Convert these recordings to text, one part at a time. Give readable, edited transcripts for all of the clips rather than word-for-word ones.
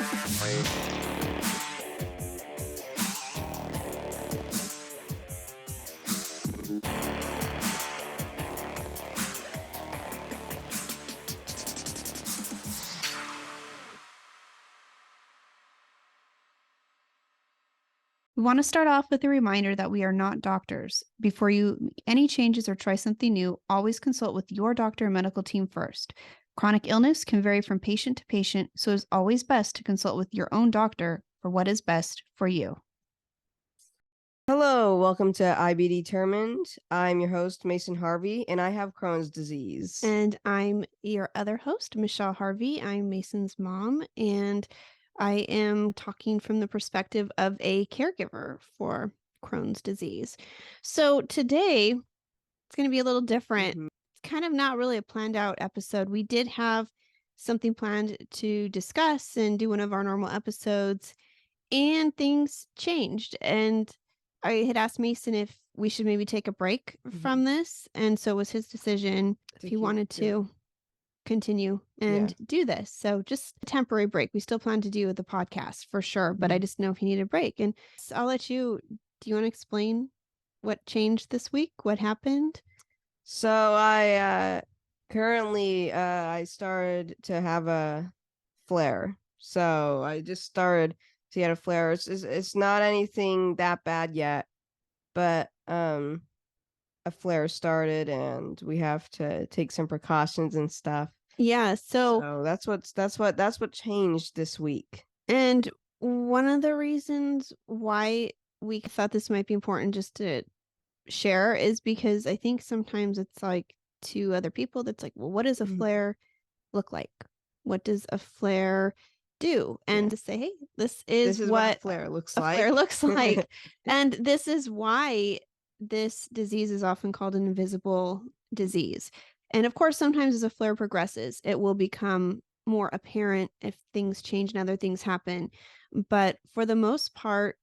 We want to start off with a reminder that we are not doctors. Before you make any changes or try something new, always consult with your doctor and medical team first. Chronic illness can vary from patient to patient, so it's always best to consult with your own doctor for what is best for you. Hello, welcome to I Be Determined. I'm your host, Mason Harvey, and I have Crohn's disease. And I'm your other host, Michelle Harvey. I'm Mason's mom, and I am talking from the perspective of a caregiver for Crohn's disease. So today, it's going to be a little different. It's kind of not really a planned out episode. We did have something planned to discuss and do one of our normal episodes, and things changed. And I had asked Mason if we should maybe take a break from this. And so it was his decision if he wanted to continue and do this. So just a temporary break. We still plan to do the podcast for sure, but I just know if he needed a break. And so I'll let you, do you want to explain what changed this week? What happened? So I currently I started to have a flare. So I just started to get a flare. It's not anything that bad yet, but a flare started and we have to take some precautions and stuff. Yeah, so that's what changed this week. And one of the reasons why we thought this might be important just to share is because I think sometimes it's like to other people that's like, well, what does a flare look like? What does a flare do? And to say, hey, this is what a flare looks a like. flare looks like. And this is why this disease is often called an invisible disease. And of course, sometimes as a flare progresses, it will become more apparent if things change and other things happen. But for the most part,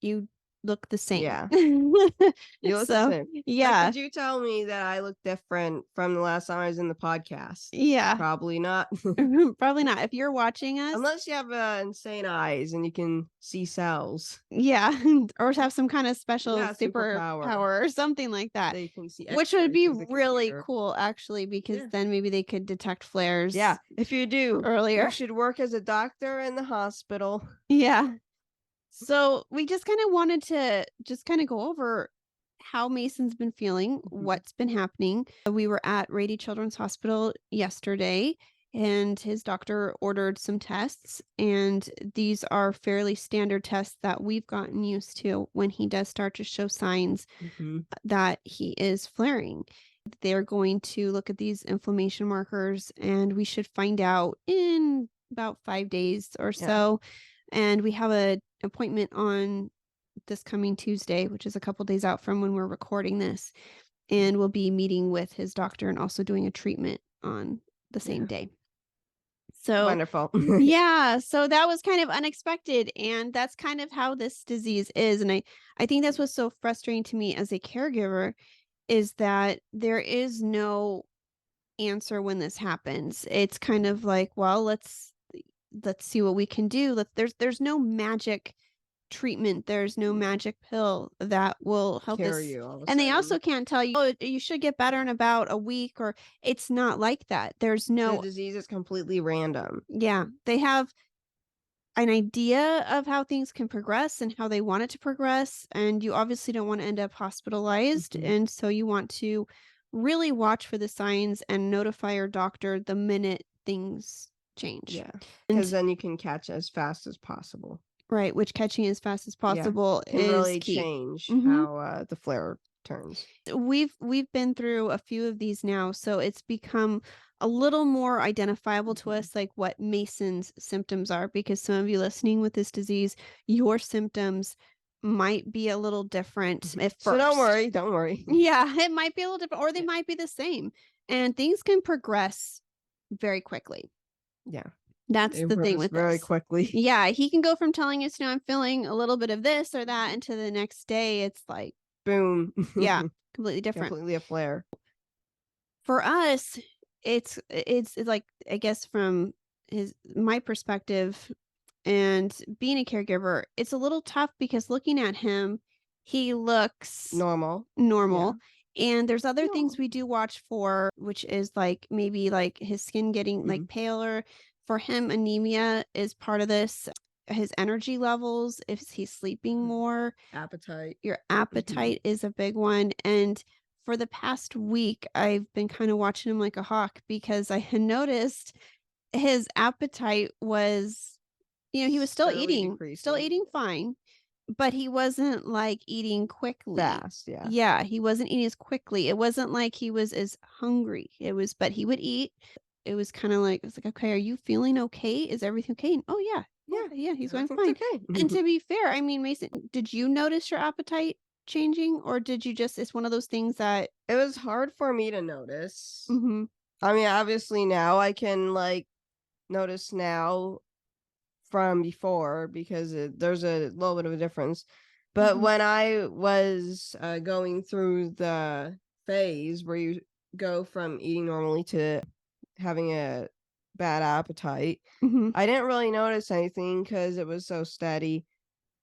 you look the same. Yeah. You look the same. Yeah. Could you tell me that I look different from the last time I was in the podcast? Yeah. Probably not. Probably not. If you're watching us. Unless you have insane eyes and you can see cells. Yeah. Or have some kind of special superpower or something like that. They can see which would be X-rays with the really computer. cool, actually, because then maybe they could detect flares. Yeah. If you do, earlier. you should work as a doctor in the hospital. Yeah. So we just kind of wanted to just kind of go over how Mason's been feeling, what's been happening. We were at Rady Children's Hospital yesterday, and his doctor ordered some tests, and these are fairly standard tests that we've gotten used to when he does start to show signs that he is flaring. They're going to look at these inflammation markers, and we should find out in about 5 days or so. And we have an appointment on this coming Tuesday, which is a couple days out from when we're recording this. And we'll be meeting with his doctor and also doing a treatment on the same day. So wonderful. Yeah. So that was kind of unexpected. And that's kind of how this disease is. And I think that's what's so frustrating to me as a caregiver is that there is no answer when this happens. It's kind of like, well, let's see what we can do. There's no magic treatment. There's no magic pill that will help this. And they also can't tell you, oh, you should get better in about a week, or it's not like that. There's no. The disease is completely random. Yeah. They have an idea of how things can progress and how they want it to progress. And you obviously don't want to end up hospitalized. And so you want to really watch for the signs and notify your doctor the minute things change. Yeah. Because then you can catch as fast as possible. Right. Which catching as fast as possible can is really key. Change how the flare turns. We've been through a few of these now, so it's become a little more identifiable to us, like what Mason's symptoms are, because some of you listening with this disease, your symptoms might be a little different at first. So don't worry. Yeah, it might be a little different, or they might be the same, and things can progress very quickly. Yeah. That's the thing with very this. quickly. Yeah, he can go from telling us, I'm feeling a little bit of this or that, into the next day, it's like, boom. Yeah, completely different. Completely a flare. For us, it's like, I guess from my perspective, And being a caregiver, it's a little tough because looking at him, he looks Normal. Yeah. normal. And there's other things Normal. we do watch for, which is like maybe like his skin getting like Mhm. paler. For him, anemia is part of this. His energy levels, if he's sleeping Mhm. more, Appetite. your Mhm. appetite is a big one. And for the past week, I've been kind of watching him like a hawk because I had noticed his appetite was, he was Steadily still decreasing. eating fine, but he wasn't, like, eating quickly. Fast, yeah. Yeah, he wasn't eating as quickly. It wasn't like he was as hungry. But he would eat. It was kinda like I was like, "Okay, are you feeling okay? Is everything okay?" And, "Oh, yeah. Yeah. Yeah, he's going Everything's fine." And okay. to be fair, I mean, Mason, did you notice your appetite changing, or did you just it's one of those things that It was hard for me to notice. Mhm, I mean, obviously now I can, notice now from before because there's a little bit of a difference. But mhm, when I was going through the phase where you go from eating normally to having a bad appetite, mhm. I didn't really notice anything because it was so steady.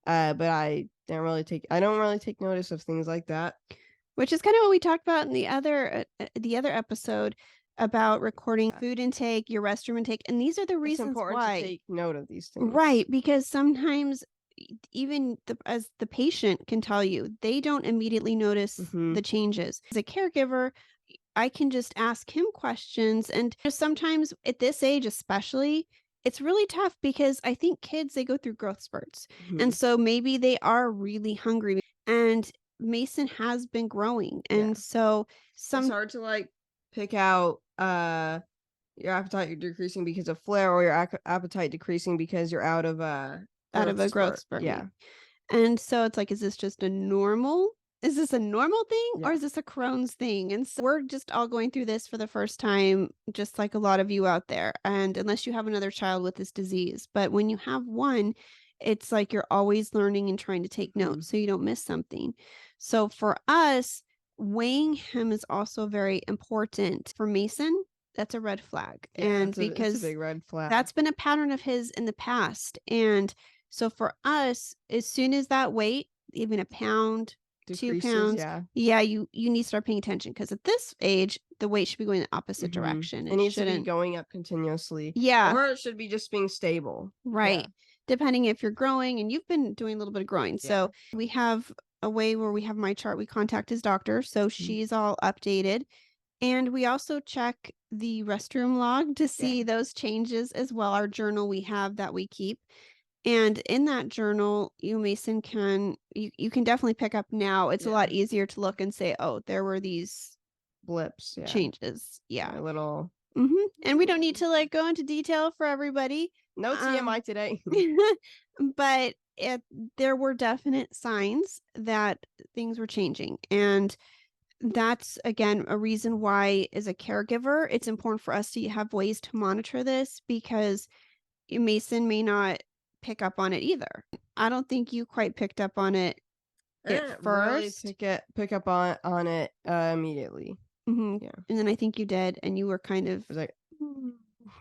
But I don't really take notice of things like that. Which is kinda what we talked about in the other episode about recording food intake, your restroom intake, and these are the It's reasons important to why. take note of these things. Right, because sometimes even as the patient can tell you, they don't immediately notice Hmm. the changes. As a caregiver, I can just ask him questions, and just sometimes at this age especially, it's really tough because I think kids, they go through growth spurts, Hmm. and so maybe they are really hungry, and Mason has been growing, Yeah. and so It's some hard to pick out your appetite decreasing because of flare or your appetite decreasing because you're out of a out of growth a growth spurt. spurt, Yeah. and so it's like, is this a normal thing or Yeah. is this a Crohn's thing? And so we're just all going through this for the first time, just like a lot of you out there. And unless you have another child with this disease, but when you have one, it's like you're always learning and trying to take Hmm. notes so you don't miss something. So for us, weighing him is also very important. For Mason, that's a red flag. Yeah, And it's a because big red flag. that's been a pattern of his in the past. And so for us, as soon as that weight, even a pound, 2 Decreases, pounds, yeah. yeah, you need to start paying attention because at this age, the weight should be going the opposite Hmm. direction. It It needs to be shouldn't. going up continuously, Yeah, or it should be just being stable. Yeah. right. Depending if you're growing, and you've been doing a little bit of growing. Yeah. So we have a way where we have my chart. We contact his doctor. So Mhm. she's all updated. And we also check the restroom log to Yeah. see those changes as well. Our journal we have that we keep. And in that journal, you can definitely pick up now. It's a lot Yeah. easier to look and say, "Oh, there were these Blips. Yeah. changes." Yeah. Yeah. Little. And we don't need to like go into detail for everybody. No Um TMI today. but there were definite signs that things were changing. And that's again a reason why as a caregiver, it's important for us to have ways to monitor this because Mason may not pick up on it either. I don't think you quite picked up on it I at didn't really first. pick up on it immediately. Mhm. Yeah. And then I think you did, and you were kind of, I was like,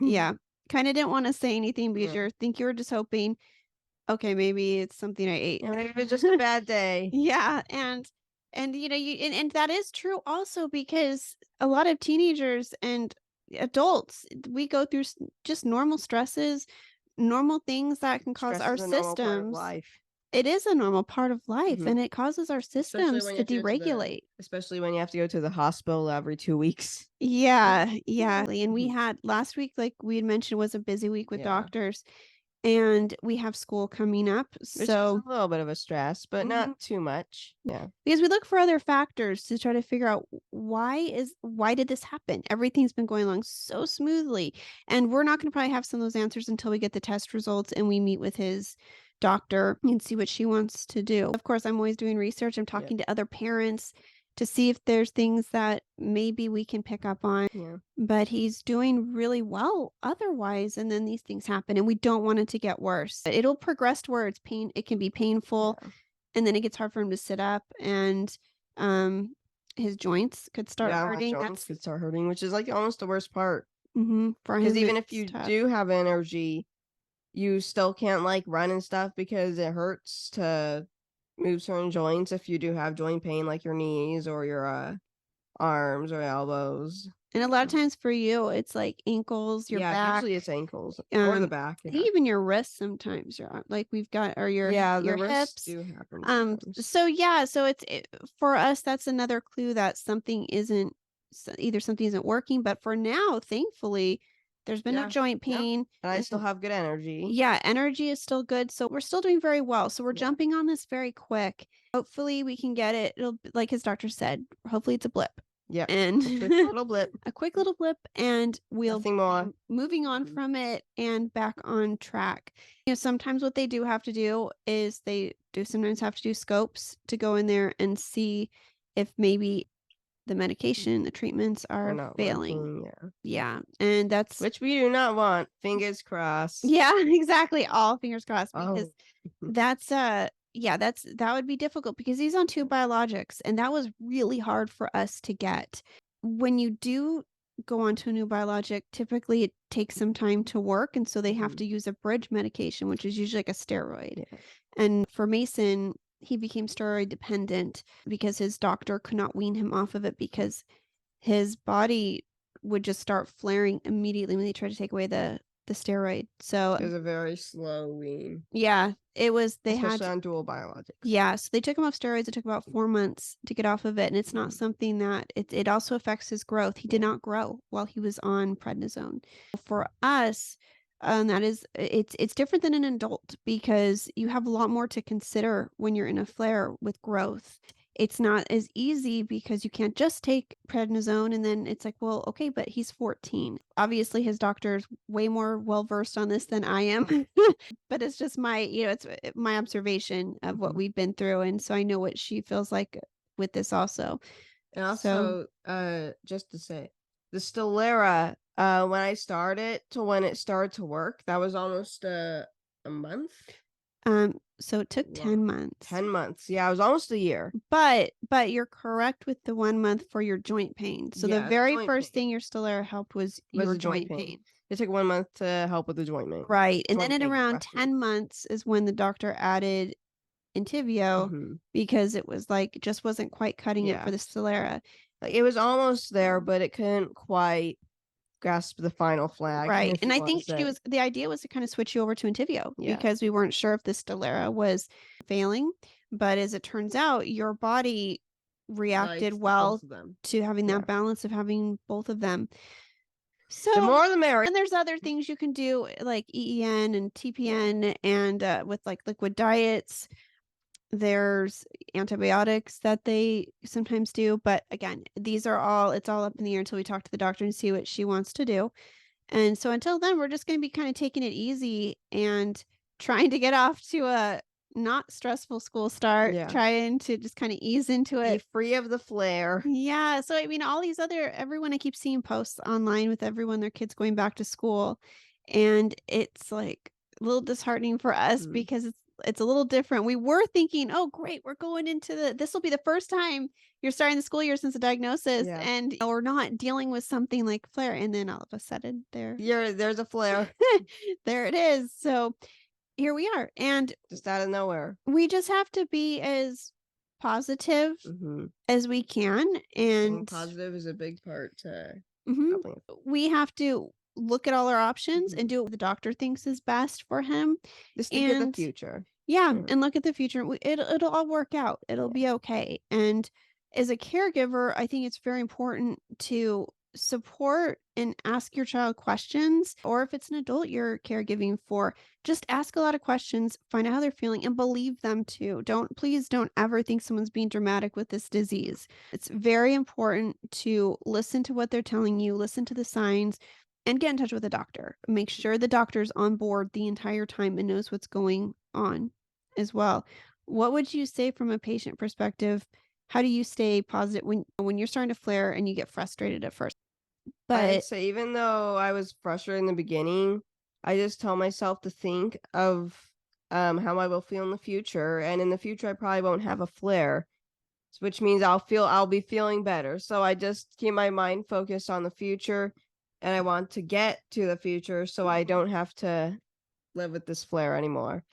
yeah, kinda didn't wanna say anything because yeah. you were just hoping, "Okay, maybe it's something I ate." Yeah, maybe it was just a bad day. Yeah, and, and that is true also because a lot of teenagers and adults, we go through just normal stresses, normal things that can cause Stress our is a normal part of systems. life. It is a normal part of life, Hmm. and it causes our Especially systems when you to have to go to deregulate. the hospital every 2 weeks. Yeah, yeah, and we had last week, like we had mentioned, was a busy week with Yeah. doctors, and we have school coming up, Which is so a little bit of a stress, but Mhm. not too much. Yeah. Because we look for other factors to try to figure out why did this happen? Everything's been going along so smoothly, and we're not gonna probably have some of those answers until we get the test results and we meet with his doctor and see what she wants to do. Of course, I'm always doing research. I'm Yeah. talking to other parents to see if there's things that maybe we can pick up on, Yeah. but he's doing really well otherwise, and then these things happen, and we don't want it to get worse. It'll progress to where it can be painful, Yeah. and then it gets hard for him to sit up, and, um, his joints could start Yeah, my hurting. joints could start hurting, which is almost the worst part. For Because him, even if it's you tough. do have energy, you still can't like run and stuff because it hurts to move certain joints if you do have joint pain, like your knees or your arms or elbows. And a lot of times for you, it's like ankles, your Yeah, back, usually it's ankles or the um, back. I think Yeah, even your wrists sometimes, like we've got, or yeah, the your wrists hips. do happen sometimes. So yeah, so for us, that's another clue that either something isn't working, but for now, thankfully, there's been no Yeah, joint yeah, pain. and I still have good energy. Yeah, energy is still good, so we're still doing very well. So we're Yeah, jumping on this very quick. Hopefully, we can get it. Like his doctor said, hopefully it's a blip, yeah, and a quick little blip, a quick little blip, and we'll nothing be more. moving on Mhm. from it and back on track. Sometimes what they do have to do is they do sometimes have to do scopes to go in there and see if maybe the medication, the treatments Are are not failing. working. Yeah, Yeah, and that's which we do not want. Fingers crossed. yeah, exactly. All fingers crossed because Oh, that's yeah, that would be difficult because he's on 2 biologics, and that was really hard for us to get. When you do go onto a new biologic, typically it takes some time to work, and so they have mhm. to use a bridge medication, which is usually like a steroid. Yeah, And for Mason, he became steroid dependent because his doctor could not wean him off of it because his body would just start flaring immediately when they tried to take away the steroid. So, it was a very slow wean, yeah, it was they especially had on dual biologics. yeah, so they took him off steroids. It took about 4 months to get off of it, and it's not Mhm. something that it also affects his growth. He did Yeah, not grow while he was on prednisone. For us, that is it's different than an adult because you have a lot more to consider when you're in a flare with growth. It's not as easy because you can't just take prednisone and then it's like, well, okay, but he's 14. Obviously, his doctor's way more well versed on this than I am. But it's just my, it's my observation of what mhm. we've been through, and so I know what she feels like with this also. And So, also, just to say, the Stellara, when I started to when it started to work, that was almost a month. so it took Wow. 10 months. 10 months. Yeah, it was almost a year. But you're correct with the 1 month for your joint pain. So the Yeah, the very joint first pain thing your Stellaire helped was was your the joint joint pain. pain. It took 1 month to help with the joint pain. Right, and then Joint at pain, around bless me. 10 months is when the doctor added Entyvio Hmm. because it was, like, just wasn't quite cutting it for Yeah, the Stellaire. like it was almost there, but it couldn't quite grasp the final flag, Right, if and you I want to think say. the idea was to kinda switch you over to Entyvio Yeah, because we weren't sure if the Stelara was failing, but as it turns out, your body reacted likes the both well of them. to having Yeah, that balance of having both of them. the So more the merrier. and there's other things you can do, like EEN and TPN and, with, like, liquid diets. There's antibiotics that they sometimes do, but again, it's all up in the air until we talk to the doctor and see what she wants to do. And so until then, we're just gonna be kinda taking it easy and trying to get off to a not stressful school start, Yeah, trying to just kinda ease into be it. free of the flare. Yeah, so I mean, all these other everyone I keep seeing posts online with everyone their kids going back to school, and it's, like, a little disheartening for us Mhm. because it's a little different. We were thinking, "Oh, great, we're going into this will be the first time you're starting the school year since the diagnosis, Yeah. and we're not dealing with something like flare," and then all of a sudden, There's a flare there it is. So, here we are, and just out of nowhere. we just have to be as positive Mhm. as we can, Being and positive is a big part to mhm, helping. we have to look at all our options and Mhm. do what the doctor thinks is best for him, Just think of the and future. yeah, Yeah. and look at the future. It'll all work out. It'll Yeah. be okay. And as a caregiver, I think it's very important to support and ask your child questions, or if it's an adult you're caregiving for, just ask a lot of questions, find out how they're feeling, and believe them too. Please don't ever think someone's being dramatic with this disease. It's very important to listen to what they're telling you, listen to the signs, and get in touch with a doctor. Make sure the doctor's on board the entire time and knows what's going on as well. What would you say from a patient perspective? How do you stay positive when you're starting to flare and you get frustrated at first? I'd But say even though I was frustrated in the beginning, I just tell myself to think of how I will feel in the future, and in the future I probably won't have a flare, which means I'll be feeling better. So I just keep my mind focused on the future, and I want to get to the future so I don't have to live with this flare anymore,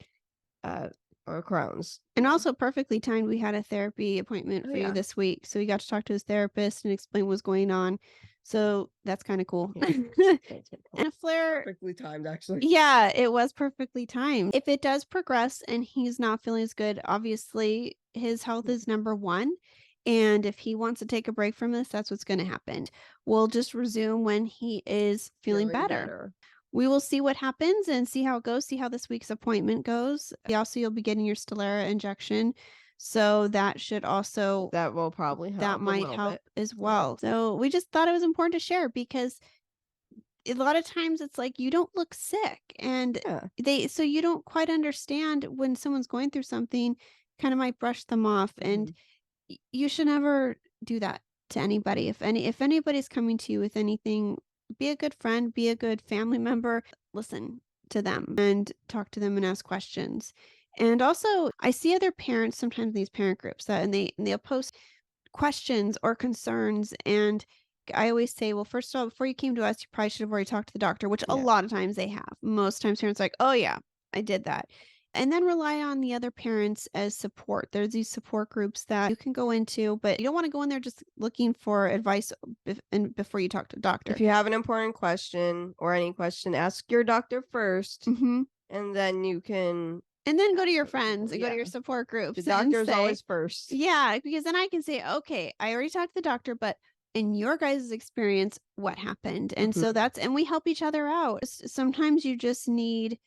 or Crohn's. And also perfectly timed, we had a therapy appointment Oh, for you yeah. this week, so we got to talk to his therapist and explain what's going on. So that's kind of cool. Yeah. And a flare, Perfectly timed, actually. yeah, it was perfectly timed. If it does progress and he's not feeling as good, obviously his health is number one. And if he wants to take a break from this, that's what's going to happen. We'll just resume when he is feeling better. We will see what happens and see how it goes, see how this week's appointment goes. Also, you'll be getting your Stelara injection. So that should also, That will probably help. that a might little help bit. as well. So we just thought it was important to share because a lot of times it's like you don't look sick and Yeah. so you don't quite understand when someone's going through something, kind of might brush them off. And you should never do that to anybody. If anybody's coming to you with anything, be a good friend, be a good family member, listen to them and talk to them and ask questions. And also, I see other parents sometimes in these parent groups that they'll post questions or concerns, and I always say, well, first of all, before you came to us, you probably should have already talked to the doctor, which a Yeah. lot of times they have. Most times parents are like, oh yeah, I did that. And then rely on the other parents as support. There's these support groups that you can go into, but you don't want to go in there just looking for advice before you talk to the doctor. If you have an important question or any question, ask your doctor first, Hmm. and then you can. And then go to ask your other friends people. and go to Yeah. your support groups The and doctor is say, always first. yeah, because then I can say, okay, I already talked to the doctor, but in your guys' experience, what happened? And so and we help each other out. Sometimes you just need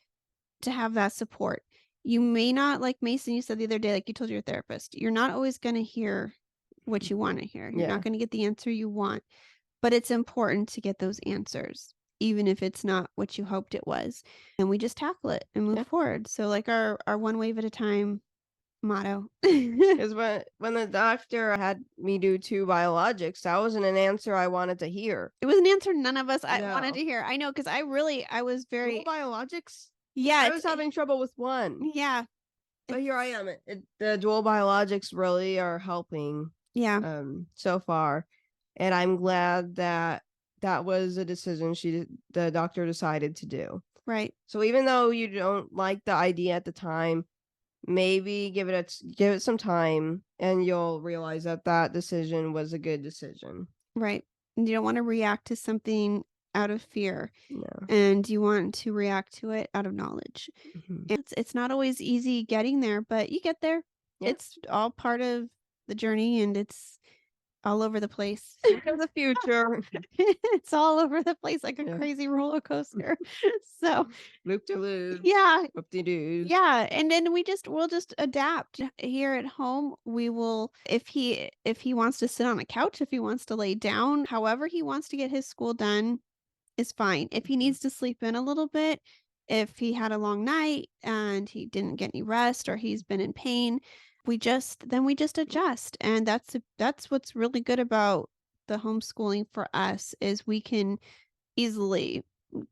to have that support. You may not, like Mason, you said the other day, like you told your therapist, you're not always going to hear what you want to hear. You're Yeah. not going to get the answer you want, but it's important to get those answers, even if it's not what you hoped it was. And we just tackle it and move Yeah. forward. So like our one wave at a time motto. Because when the doctor had me do 2 biologics, that wasn't an answer I wanted to hear. It was an answer none of us wanted No. to hear. I know, because I was Dual very, biologics? yeah, I was having trouble with one. yeah, But here I am. The dual biologics really are helping yeah, so far, and I'm glad that that was a decision the doctor decided to do. right, So even though you don't like the idea at the time, maybe give it some time, and you'll realize that that decision was a good decision. right. And you don't want to react to something out of fear, No. and you want to react to it out of knowledge. Mhm. It's not always easy getting there, but you get there. Yeah. It's all part of the journey, and it's all over the place. For the future. It's all over the place like a Yeah. crazy roller coaster. So, Loop de loop. yeah, Whoop-de-doo. yeah, and then we'll just adapt. Here at home, we will, if he wants to sit on a couch, if he wants to lay down, however he wants to get his school done is fine. If he needs to sleep in a little bit, if he had a long night and he didn't get any rest or he's been in pain, we just adjust. And that's what's really good about the homeschooling for us, is we can easily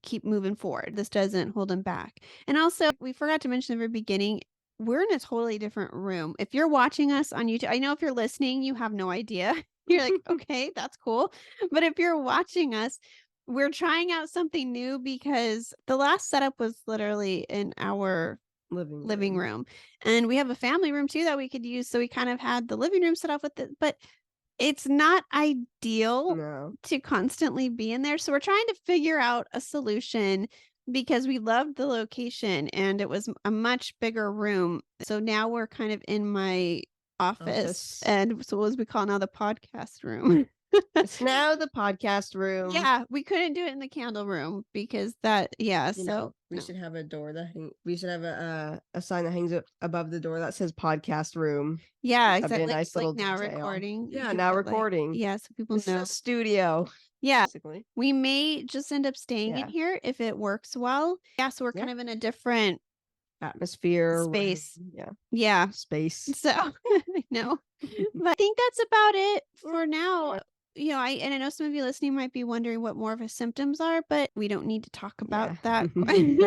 keep moving forward. This doesn't hold him back. And also, we forgot to mention in the very beginning, we're in a totally different room. If you're watching us on YouTube, I know if you're listening, you have no idea. You're like, okay, that's cool. But if you're watching us, we're trying out something new because the last setup was literally in our living room. And we have a family room too that we could use. So we kind of had the living room set up with it, but it's not ideal No. to constantly be in there. So we're trying to figure out a solution because we loved the location and it was a much bigger room. So now we're kind of in my office. And so as we call now the podcast room. It's now the podcast room. Yeah, we couldn't do it in the candle room because that, yeah. So we should have a door we should have a sign that hangs above the door that says podcast room. yeah, That'd be a exactly. nice little Like now detail. recording. Yeah, You now could put, recording. yeah, so people This is know. a studio. Yeah, Basically. we may just end up staying in here if it works well. Yeah, so we're kind of in a different atmosphere, space. Yeah. Yeah. Space. So I know. But I think that's about it for now. You know, I know some of you listening might be wondering what more of his symptoms are, but we don't need to talk about that. And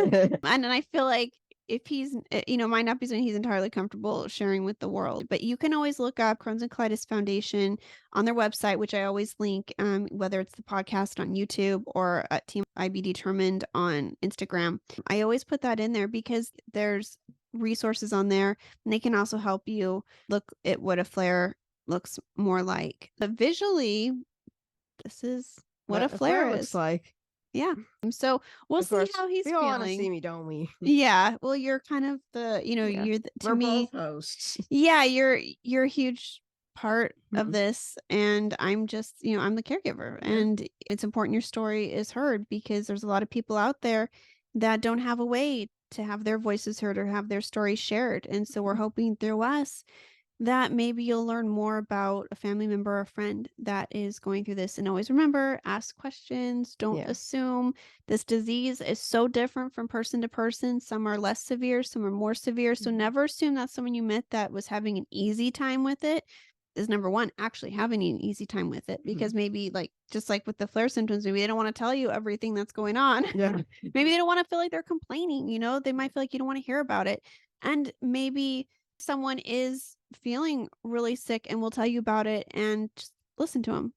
then I feel like if he's, might not be something he's entirely comfortable sharing with the world. But you can always look up Crohn's and Colitis Foundation on their website, which I always link, whether it's the podcast on YouTube or at Team IB Determined on Instagram. I always put that in there because there's resources on there, and they can also help you look at what a flare looks more like. But visually, this is what a What a flare flare looks is. like. Yeah. So we'll Of see course, how he's we all want to see feeling. me, don't we? Yeah. Well, you're kind of Yeah, to we're both me, hosts. yeah, you're a huge part of this. And I'm just, I'm the caregiver. Yeah. And it's important your story is heard because there's a lot of people out there that don't have a way to have their voices heard or have their story shared. And so we're hoping through us that maybe you'll learn more about a family member or friend that is going through this. And always remember, ask questions, don't Yeah. assume. This disease is so different from person to person. Some are less severe, some are more severe. So never assume that someone you met that was having an easy time with it is number one, actually having an easy time with it. Because maybe, like, just like with the flare symptoms, maybe they don't want to tell you everything that's going on. Yeah. Maybe they don't want to feel like they're complaining, they might feel like you don't want to hear about it. And maybe someone is feeling really sick and will tell you about it, and just listen to them.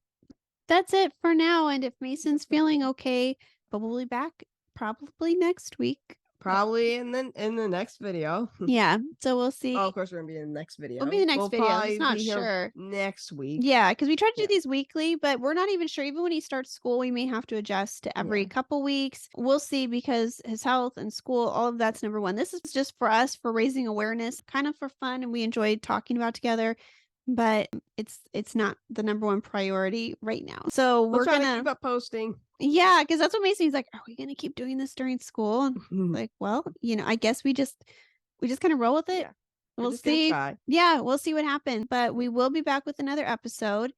That's it for now. And if Mason's feeling okay, but we'll be back probably next week. Probably in the next video. Yeah. So we'll Oh, see. of course, we're gonna be in the next We'll be in video. the next We'll video. I'm just probably not be here sure. next week. Yeah, because we try to do Yeah. these weekly, but we're not even sure. Even when he starts school, we may have to adjust to every Yeah. couple weeks. We'll see because his health and school, all of that's number one. This is just for us for raising awareness, kind of for fun, and we enjoy talking about together. But it's not the number one priority right now. So We'll we're try to gonna, keep up posting. yeah, because that's what Mason's like. Are we gonna keep doing this during school? And like, well, I guess we just kind of roll with it. Yeah. We're We'll just gonna see. try. Yeah, we'll see what happens. But we will be back with another episode.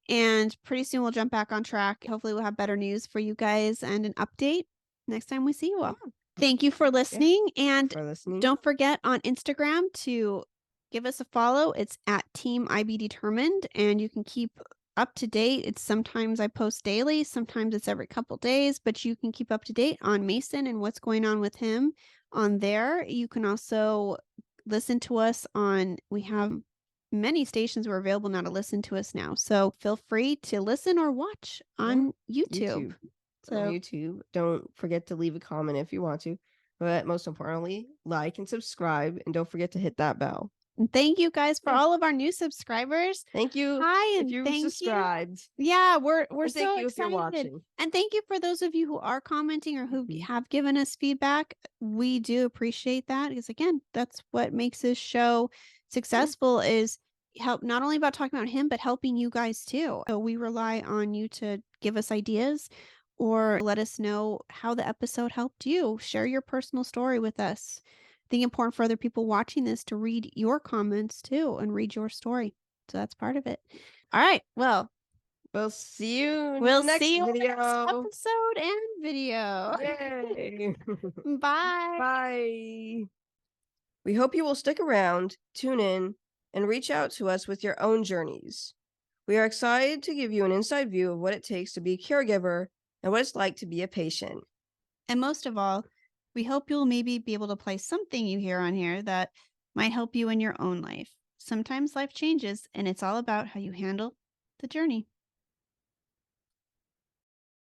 And pretty soon we'll jump back on track. Hopefully, we'll have better news for you guys and an update next time we see you all. Thank you for listening. And For listening. don't forget on Instagram to give us a follow. It's at Team IB Determined. And you can keep up to date. It's sometimes I post daily, sometimes it's every couple days, but you can keep up to date on Mason and what's going on with him on there. You can also listen to us we have many stations who are available now to listen to us now. So feel free to listen or watch on YouTube. On YouTube. Don't forget to leave a comment if you want to. But most importantly, like and subscribe. And don't forget to hit that bell. And thank you guys for all of our new subscribers. Thank you. Hi, and if you thank subscribed. you. Yeah, we're And so thank you if you're excited. watching. And thank you for those of you who are commenting or who have given us feedback. We do appreciate that because again, that's what makes this show successful is help not only about talking about him, but helping you guys too. So we rely on you to give us ideas or let us know how the episode helped you. Share your personal story with us. I think important for other people watching this to read your comments too and read your story. So that's part of it. All right. Well, we'll see you in we'll the next see you video. next episode and video. Yay. Bye. Bye. We hope you will stick around, tune in, and reach out to us with your own journeys. We are excited to give you an inside view of what it takes to be a caregiver and what it's like to be a patient. And most of all, we hope you'll maybe be able to apply something you hear on here that might help you in your own life. Sometimes life changes, and it's all about how you handle the journey.